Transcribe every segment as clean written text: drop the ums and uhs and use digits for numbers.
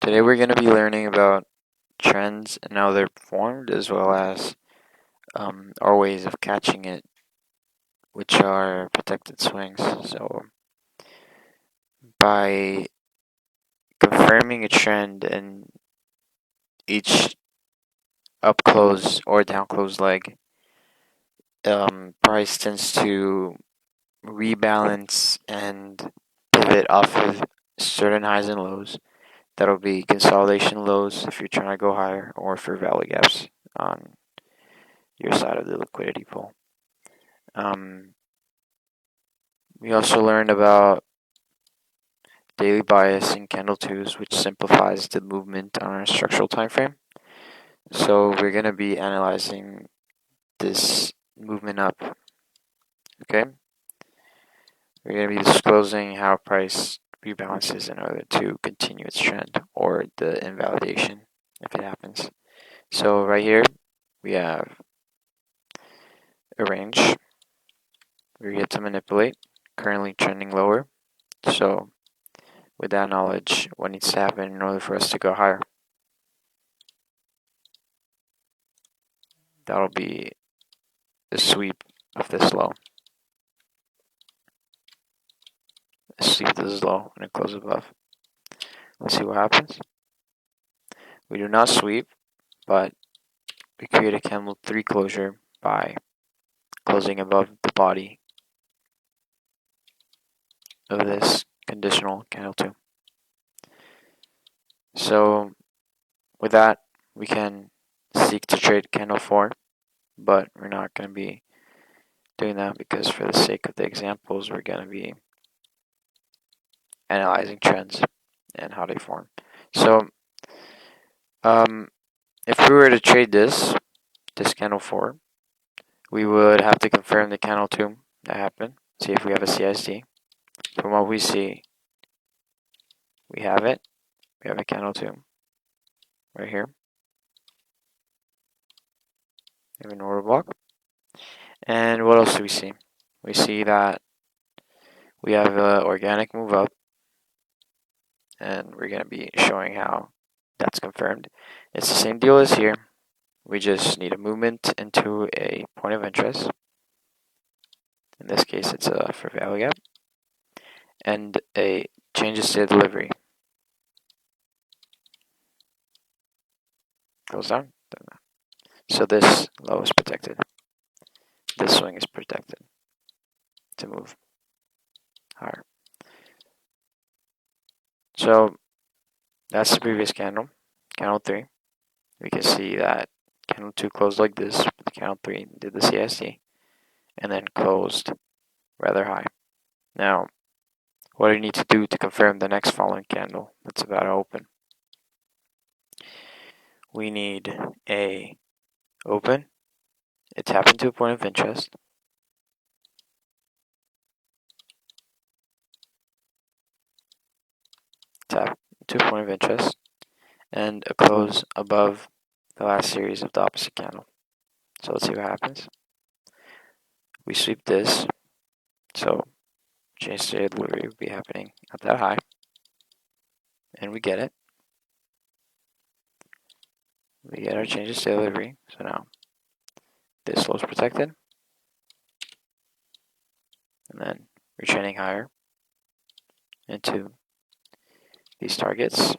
Today we're going to be learning about trends and how they're formed, as well as our ways of catching it, which are protected swings. So by confirming a trend in each up close or down close leg, price tends to rebalance and pivot off of certain highs and lows. That'll be consolidation lows if you're trying to go higher, or for value gaps on your side of the liquidity pool. We also learned about daily bias in candle twos, which simplifies the movement on our structural time frame. So we're going to be analyzing this movement up. Okay, we're going to be disclosing how price rebalances in order to continue its trend, or the invalidation if it happens. So right here we have a range we get to manipulate, currently trending lower. So with that knowledge, what needs to happen in order for us to go higher? That'll be the sweep of this low. Sweep this low and it close above. Let's see what happens. We do not sweep, but we create a candle 3 closure by closing above the body of this conditional candle 2. So with that, we can seek to trade candle 4, but we're not going to be doing that because for the sake of the examples, we're going to be analyzing trends and how they form. So if we were to trade this candle 4, we would have to confirm the candle 2 that happened. See if we have a CISD. From what we see, we have it. We have a candle 2 right here. We have an order block. And what else do we see? We see that we have an organic move up, and we're going to be showing how that's confirmed. It's the same deal as here. We just need a movement into a point of interest. In this case, it's a for value gap, and a changes to delivery. Goes down. So this low is protected. This swing is protected to move higher. So that's the previous candle, candle 3. We can see that candle 2 closed like this. Candle 3 did the CISD and then closed rather high. Now, what do you need to do to confirm the next following candle that's about to open? We need a open, a tap into a point of interest, tap into a point of interest, and a close above the last series of the opposite candle. So let's see what happens. We sweep this, so change to delivery would be happening at that high, and we get it. We get our changes to delivery, so now this low is protected, and then we're trending higher into these targets,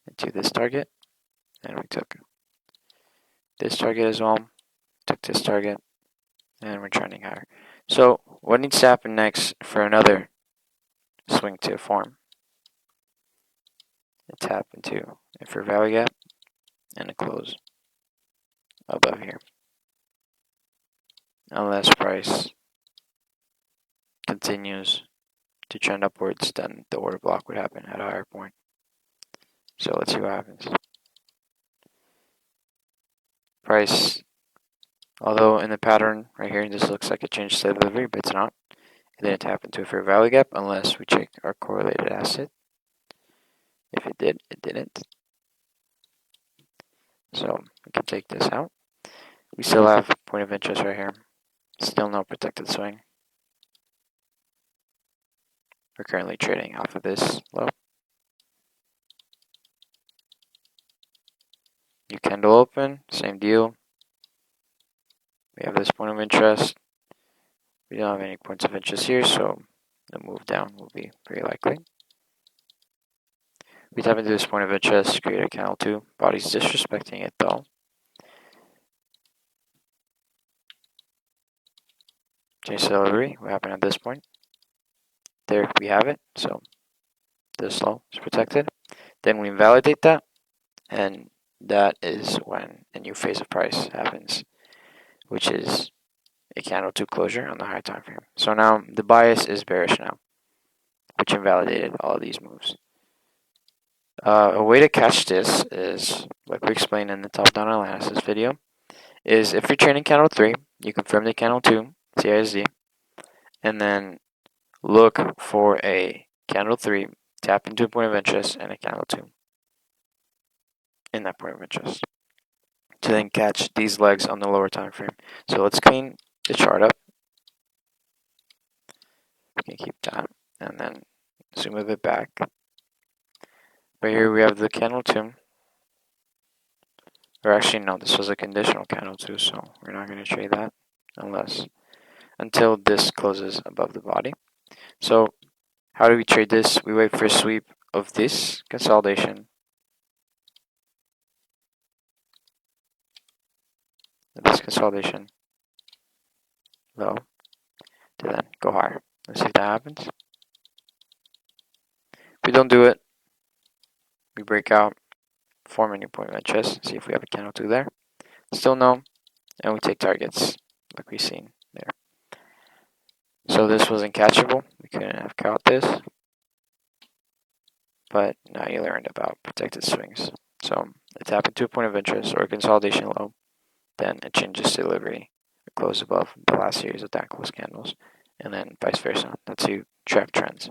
into this target, and we took this target as well, took this target, and we're trending higher. So what needs to happen next for another swing to form? A tap into a for value gap and a close above here. Unless price continues to trend upwards, then the order block would happen at a higher point. So let's see what happens. Price, although in the pattern right here, this looks like a change to delivery, but it's not. It didn't tap into a fair value gap unless we check our correlated asset. If it did, it didn't. So we can take this out. We still have point of interest right here. Still no protected swing. We're currently trading off of this low. New candle open, same deal. We have this point of interest. We don't have any points of interest here, so the move down will be very likely. We tap into this point of interest, create a candle 2. Body's disrespecting it though. Change delivery. What happened at this point? There we have it. So this low is protected. Then we invalidate that, and that is when a new phase of price happens, which is a candle 2 closure on the high time frame. So now the bias is bearish now, which invalidated all of these moves. A way to catch this is, like we explained in the top-down analysis video, is if you're trading candle 3, you confirm the candle 2, CISD, and then look for a candle 3, tap into a point of interest, and a candle 2 in that point of interest to then catch these legs on the lower time frame. So let's clean the chart up. We can keep that and then zoom a bit back. But here we have the candle 2. Or actually, no, this was a conditional candle 2, so we're not going to trade that until this closes above the body. So how do we trade this? We wait for a sweep of this consolidation, low, to then go higher. Let's see if that happens. If we don't do it, we break out, form a new point of interest, see if we have a candle 2 there. Still no, and we take targets like we've seen there. So this wasn't catchable. We couldn't have caught this. But now you learned about protected swings. So a tap into a point of interest or a consolidation low, then it changes to delivery, a close above the last series of down close candles, and then vice versa. That's how you track trends.